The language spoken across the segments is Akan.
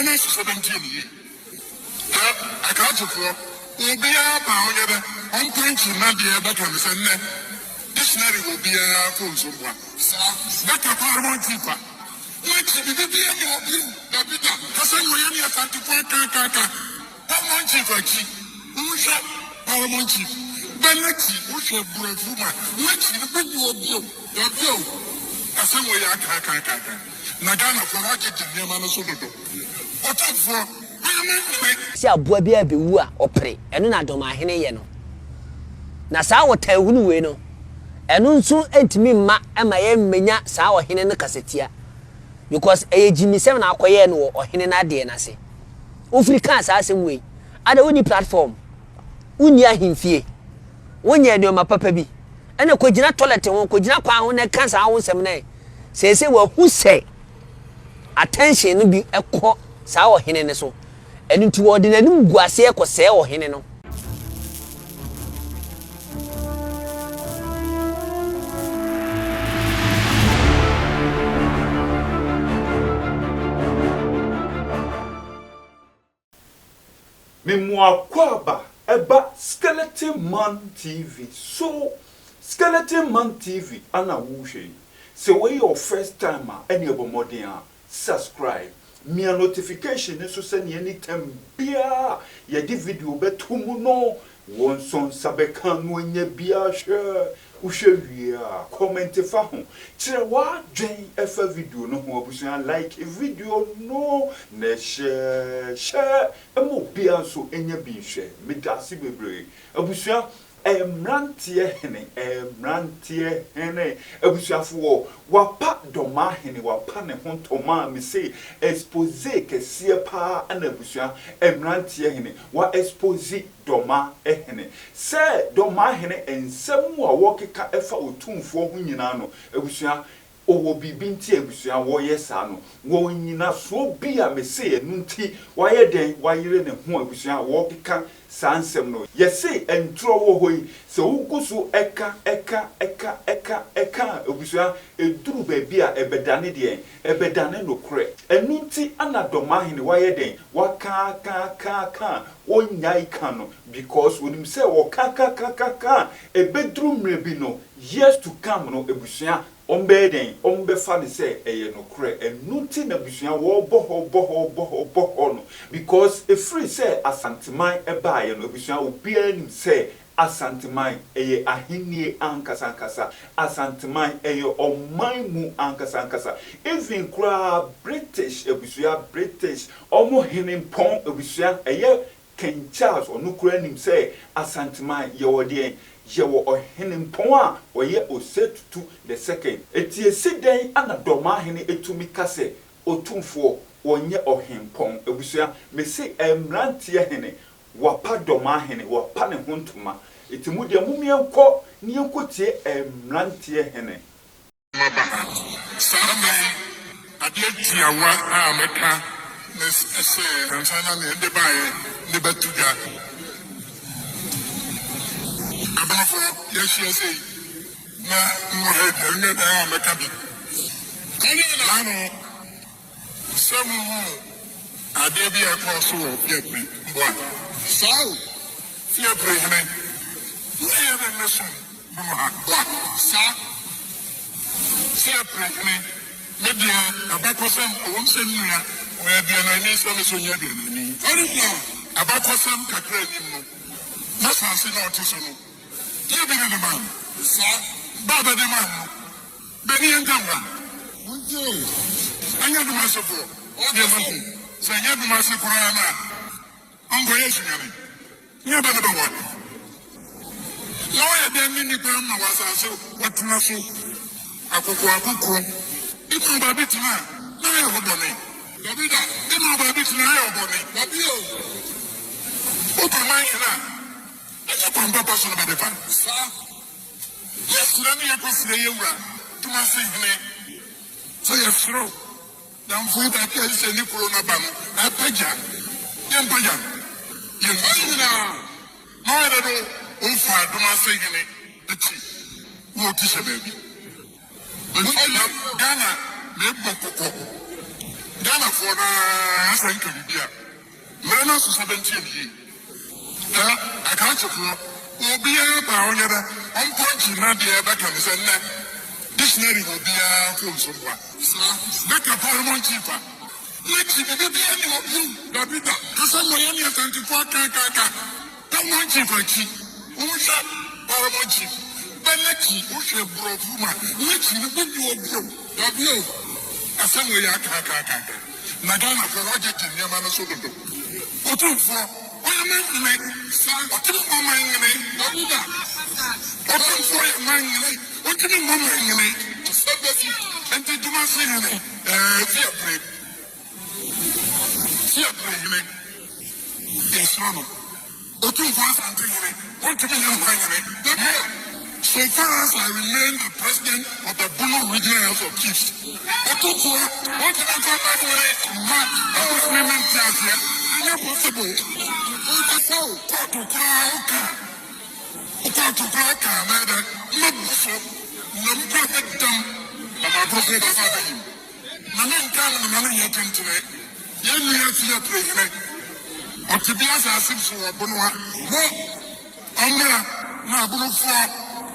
Ghana 17 years. I can't afford. Will be a pound, I'm thinking not the other can say, dictionary will be a full someone. That's a paramount keeper. What did you be a more blue? The bigger, because I'm really a 34 paramount keeper. Who shall paramount chief? Bennetti, who shall break woman? Let's bring your bill. Your bill. I say, we are kaka. Nagana for rocket in Yamana Soto. What up for? Si aboa bia be wu a opre eno na Dormaahene ye no na saa wota ehunu we no eno nso entimi ma ema ye mmenya saa ohene ne kasetia because ejimisem na akoye no ohene na de na se ofiri kan saa asem we ada woni platform woni ahimfie wonye de ma papa bi ena kogina toilet won kogina kwa ho na kan saa wonsem na sese wa hu se attention no bi ekọ saa ohene ne so enu ti wo de nanim guase ekose ohene no Memwa kwaba eba Skeleton Man TV. So Skeleton Man TV ana wushe. So when your first timer any obomodin subscribe. Me a notification so send anytime bia ye di video betumu no won son sabekan no nya bia share uhwe comment fa ho kire wa dwen efa video no ho abusuan like a video no na share emo bia so enya bi hwe me dase bebre abusuan Mmrantiehene abusuafo wapa Dormaahene wapa ne ho ntoma me say expose kesie pa ana abusua Mmrantiehene wa expose Dormaahene say Dormaahene ensem a wokeka efa Otumfuo ho nyina no abusua owo bibi nti abusua wo yesa no wo nyina so bia me say enu nti waye den wayire ne ho abusua wo keka sansem no yesi entro wo hoi se wugusu eka abusua eduru ba bia ebedane de ebedane no kre enu nti ana Dormaahene waye den waka onyai ka no because wonim say wo ka ebeduru mrebi no years to come no abusua ombeden ombefa ne say eye no kre enunti na busua wo boho no because a free say Asanteman eba ye no busua obia nim say Asanteman eye ahenie ankasa Asanteman eye oman mu ankasa even kra British ebusua British omo henimpon ebusua eye King Charles onukura nim say Asanteman ye wode yewo ohenimpon a oye Osetutu the second etie siden ana Dormaahene etumi kase Otumfuo onye ohempon ebusua me se Mmrantiehene wapa Dormaahene wapa ne hontuma etimu de mumienko ne enkotie Mmrantiehene Samen adetiawa ameka ese kansana ne de bae ne batuga Abafo yes na mo head na ameka bi kani na no semu ade bi akroso fiapre mboa sao fiapre hene ya na nation mboa sa fiapre hene media abakosem owomsem nua we bia na ni so so nya bia na ni ori no abakosem kakra ni no na sanse na otiso no ye bi na man sa baba de man beni engamwa unje anya do masofo ye man se nya do masofo na ongo yesu nyame nya ba na ba wa no ye de ni pa ma wasanse watuna so akoko iku ba bitima na ye hodone dabida ina ba bitima ye hodone dabio o pa man ina anya pa pa so na ba de pa sa yes na ni akofre yewura tuma se hene so ye fro dan fu da ke se ni kuro na ba no apaja ye mpaja ye ina no ye do o fa tuma se hene ati wo ti se baby Ghana me bokoko Ghana for the African Caribbean. Mena so 70 years. I can't support. Will be a power. I'm punching not the other can send that. Dictionary will be a full somewhere. Back up Paramount cheaper. Let's see the baby of you, Dabita. Because I'm my only 24 kaka. Paramount cheaper. Who's that? Paramount cheap. Beneki, who's your bro? Let's see the baby of you. W. Assembly kaka. Nagana for Roger in Yamana Soto. Otumfuo, why am I like, son? What do you want my name? Otumfuo, my name. What do you want my name? And did you not see any? Fear play. Yes, Mama. Otumfuo, Asanteman. What do you want my name? So far as I remain the president of the Bono Regional House of Chiefs, Otumfuo, what did I call my name? I was women here. Possible. So, to crack, mother, not so, no perfect dumb, but my prophet of him. Maman can't the money you can today. You have to play. Or to be as I said, so Bonoa. No, Bono for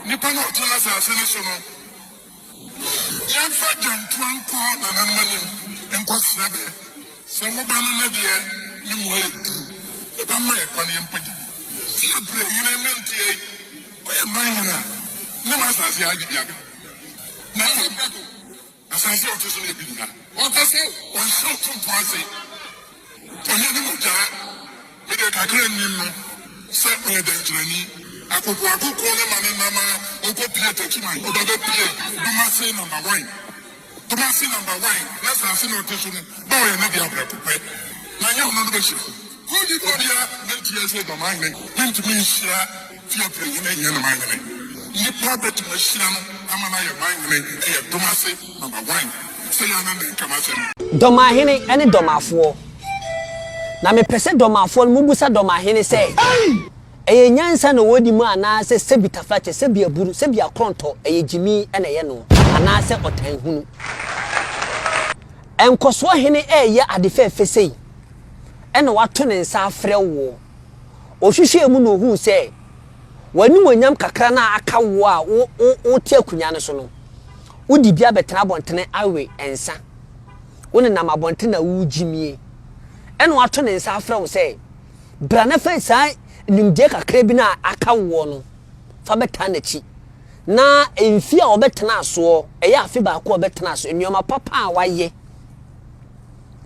Nippon or tell us our solution. Young Fajan, Twan Corn and Money, and Quack Sabbath. Some of them you if I'm my funny and put you play in a minute. Where am I? No, as I say, now, as I say, to sleep. What I say, one shot to Pazzi. With a cacran, set me the journey. I could walk to call them and Mama, or go play to my other play. Do my say number one. Do my say number one. Let's have seen notation. Boy, and maybe I'll prepare. Now you're not the issue. Who did you hear? Then to say Dormaahene. Then to me, share fear playing in my name. You probably to my sham, I'm an mind name. Do my say number one. Say I'm come out. Dormaahene and Dormaahfuo. Na me pese Dormaahfuo mubusa Dormaahene say. Eye nyansa no wodi mu ana se sebita flache sebi aburu sebi akronto eye jimi ene ye no ana se otanhunu. Enkoso hene eye adefe fesei. Ena wato ne nsa afre wo ohwehwe mu no hu se wani wonyam kakra na aka wo a wo tie akunya ne so no wodi bia betena bontene awe ensa woni nam abontene na wujimie ena wato ne nsa afre wo se bra na fa sai nimde kakra bi na aka wo no fa beta na chi na emfi a obetena so eya afi ba ko obetena so enyoma papa a waye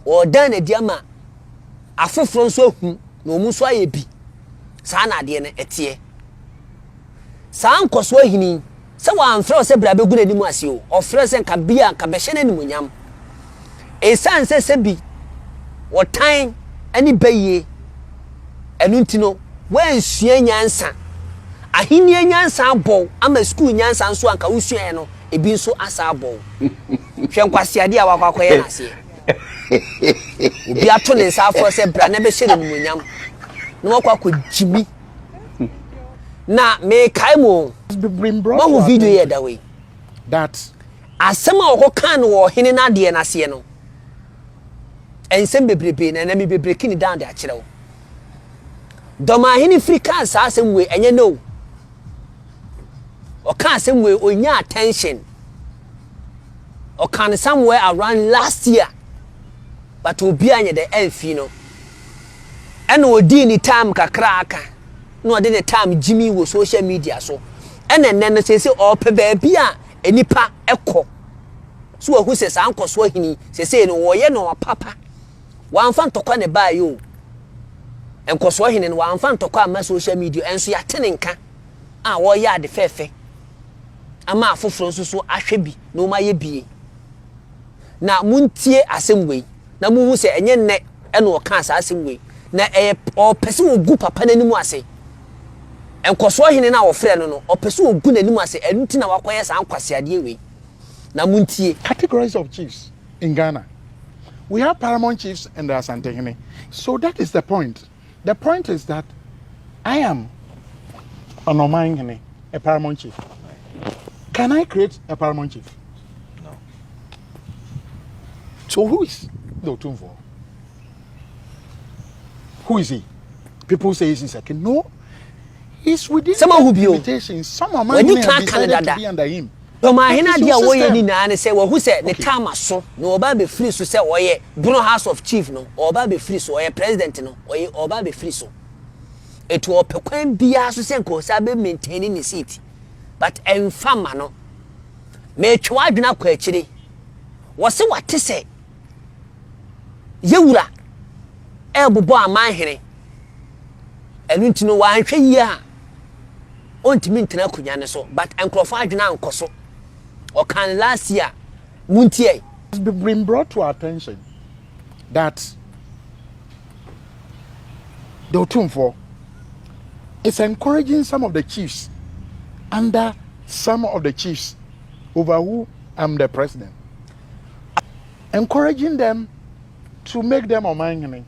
o dan na diama afoforo nso hu na omu so aye bi saa na ade ne etie saa nkoso ahini se wa amfre se bra begu n'anim ase o ofre se nka bia nka behye n'anim nyam esan se bi wotan ani baye enu ntino wansua nyansa ahini nyansa abɔ ama school nyansa nso anka wusua no ebi nso asa abɔ hwe nkwase ade a wakwakoye na ase obi ato ne nsa afọ se bra na be hye n'anim nyam na wakwako jimi na me kai mo mo video here that way that asema o kan wo hene na de na se no ensem bebrebe na mi bebre kini down de akire wo Dormaahene African sa asem we enye no o kan asem we onya attention o kan somewhere around last year but obi anye the elfi no ena odi ni time kakra aka no de the time Jimmy wo social media so ena nene se o pe ba bia enipa ekọ so ahu se sa ankoso ahini se no wo ye no papa wanfa ntokwa ne ba yo enkoso ahini no wanfa ntokwa ama social media enso ya tene nka a wo ya de fefe ama afoforo nso so ahwe bi no ma ye bie na muntie asem na mu hu se enye nne ena o kan sa asem na o pese wo gu papa nanimu ase enkoso ahini na wo frɛ no o pese wo gu nanimu ase enunti na wakoye sa ankwase ade we na muntie categories of chiefs in Ghana. We have paramount chiefs and the Asanteman. So that is the point. The point is that I am a Dormaahene, a paramount chief. Can I create a paramount chief? No. So who is Otumfuo. Who is he? People say he's a king. No. He's within someone who be limitations. Some of my decided to be under him. Dormaahene dia wo ye ni na ne say wo hu say the time aso no oba be free so say oye Bruno House of Chief no oba be free so oye president no oye oba be free so etu opekwan bia so say nko sa be maintaining the seat but enfama no me twa adwena kwa akire wo se wate say yewura ebobo amanhene enu ntino wa anhwe yi a ontimi ntena kunya ne so but enkrofo adwena ankoso or can last year muntie it's been brought to our attention that the Otumfuo is encouraging some of the chiefs under some of the chiefs over who I'm the president, encouraging them to make them Omangene.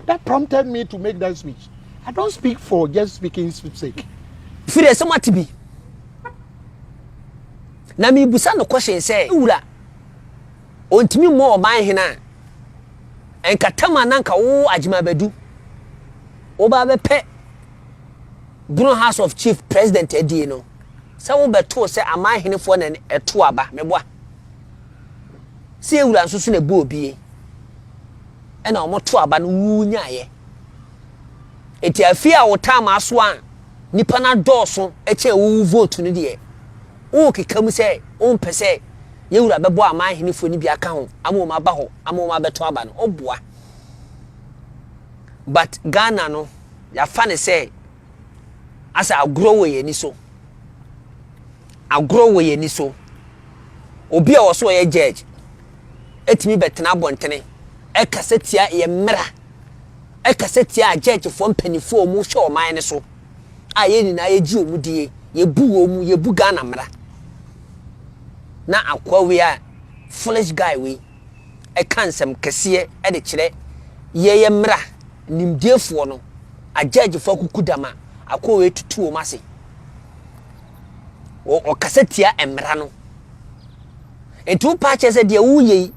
That prompted me to make that speech. I don't speak for just speaking sake. Fire somewhat to be. Na mi busa no question say wura ontimi mo Omangene enkatama nanka wo agima badu oba be pe Bruno House of Chief President edie no say wo beto say Omangene fo na eto aba meboa say wura nsusu na bo obie e na omoto aba no wunyaye eti afia wo time aso a nipa na dɔɔso eche wo vote no de o kekam say o mpese yewura bebo Omangene fo ni bi aka ho amoma aba ho amoma beto aba no oboa but Ghana no ya fa ne say asa agro we ni so agro we ni so obi a wo so ye judge etimi betena bontene e kasetia ye mra e kasetia judge fo mpanifo mu hwe Omangene so a ye ni na ye ji omudie ye bu omu ye bu Ghana mra na akwa we a foolish guy we e kansem kese e de kire ye mra nimdiefo no a judge fo kukudama akwa we tutu o mase o kasetia emra no etu pa che se de wuye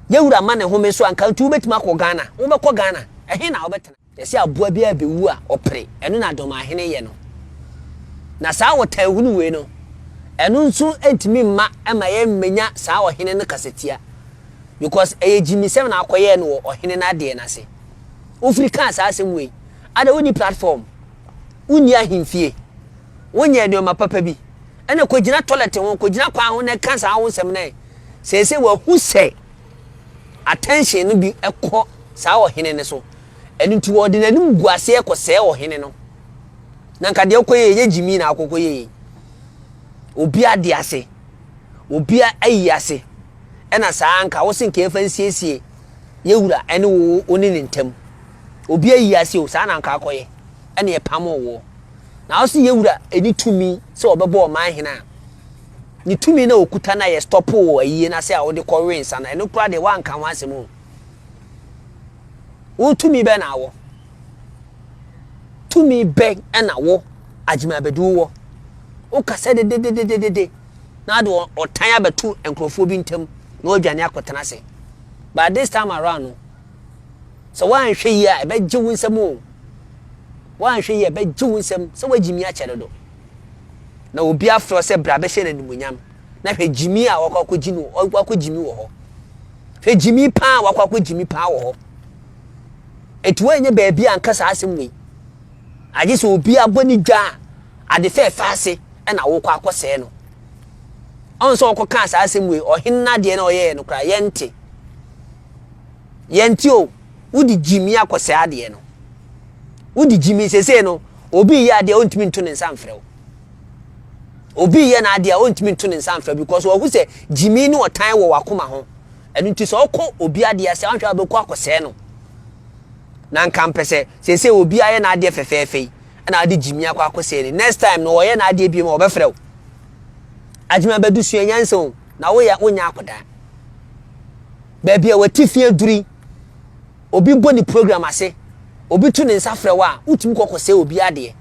yewura ma ne home so anka tu betima ko Ghana wo be ko Ghana ehe na wo betena yesi aboa bia be wu a opre eno na Dormaahene ye no na saa wota ehunu we no eno nso entimi ma ema ye mmenya saa ohene ne kasetia because ejimisem na akoye no ohene na de na se Africa saa asem we ada woni platform woni ahimfie wonya enyoma papa bi ene kogina toilet won kogina kwa ho ne kansa ho nsem ne sese wa hu se attention no bi ekọ saa ohene ne so enu nti wo de nanim guase ekọ se ohene no na nka de okoye ye jimi na akokoye obi ade ase obi ayi ase ena saa nka wo sin ke fansiesie yewura ene wo oni ne ntam obi ayi ase o saa na nka akoye ene ye pamo wo na wo sin yewura eni tumi se obebo Omangene ni tumi na okuta na ye stop wo ayi na se a wo de ko rinsa na eno kura de wanka ho asem wo tumi be na wo tumi be na wo agima bedu wo o kase de na do otan abetu enkrofo bi ntam na odwane akotena se but this time around so wan hwe yi a be giwu nsem o wan hwe yi be giwu nsem so wagimi a kere do na obi afro se bra be hye na nimunyam na hwe gimi a wakwakogi no wakwakogi wo ho hwe gimi pa wakwakogi pa wo ho etu enye ba bia ankasa asem we age so obi aboni dwa ade fe faase na wo kwa akose no onso okọ asa asem we ohinna de na oye no kra yente o udi gimi akose ade no udi gimi sese no obi ya de ontimi nto ne nsamfrɛ obi ya na ade ontimi nto ne nsamfrɛ because wo hu se gimi ni otan wo wakoma ho enu nti so okọ obi ade ase anhwa be kwa akose no na nka mpese sese obi aye na ade fefefe na ade gimi akwa akose ni next time no oye na ade bi ma obefrɛ agima bedu sua nyanso na wo ya wonya akoda ba bia watifie duri obi boni program ase obi tu ne nsafrɛ wa utumi kokose obi ade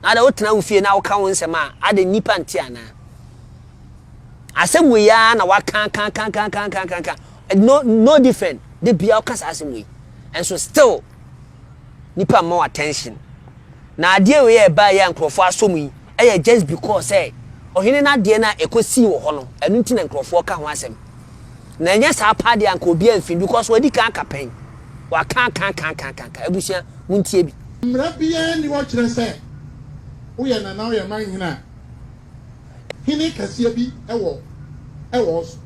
na da wotena ufie na wo ka won sema ade nipa ntia na asem we ya na wa kan no different de bia okasa asem we and so still nipa more attention na ade we e ba ya nkrofo asom yi e just because say ohene na ade na ekosi wo ho no enu nti na nkrofo ka ho asem na nya sa pade anka obi amfin because wadi kan kapen wa kan ebusia muntie bi mra bia ni wo kire say wo ye na wo ye man hina hini kasia bi ewo so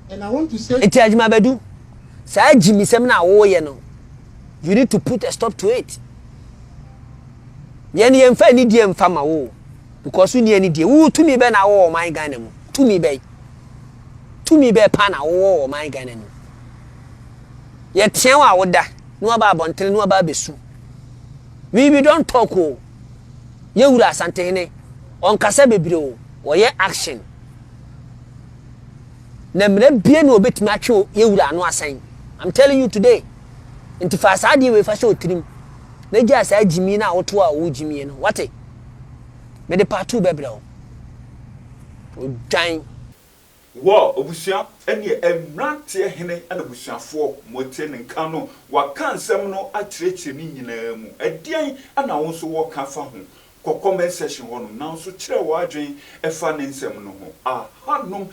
and I want to say enti ajima badu sa jimisem na wo ye no you need to put a stop to it ye ni emfa ni die emfa ma wo because ni ani die wo tumi be na wo man Ghana mu tumi be pa na wo man Ghana mu ye tien wa woda no ba abontere no ba besu we don't talk o ye wura Asantehene on kasa bebre o wo ye action na mre bie na obetimi atwe ye wura no asan I'm telling you today nti fa saade we fa sho trim na gya sa jimi na woto a wo jimi no wate me de part 2 bebre o dan wo obusua ene Mmrantiehene ana busuafo mote ne nka no waka nsem no akyerɛkyerɛ ni nyinaa mu adian ana wo so wo ka fa ho comment section ho no na so kyerɛ wo adwen ɛfa ne nsem no ho hanom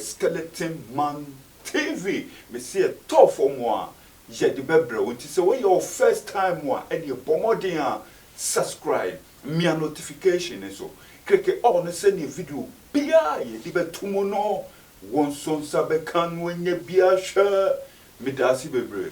skeleton man TV me see top for mo ye de bebre wonti se we your first time wa ene bomodin a subscribe me notification so click on se ne video bia ye de betumo no won son sabe kan wonye bia hwe me dasi bebre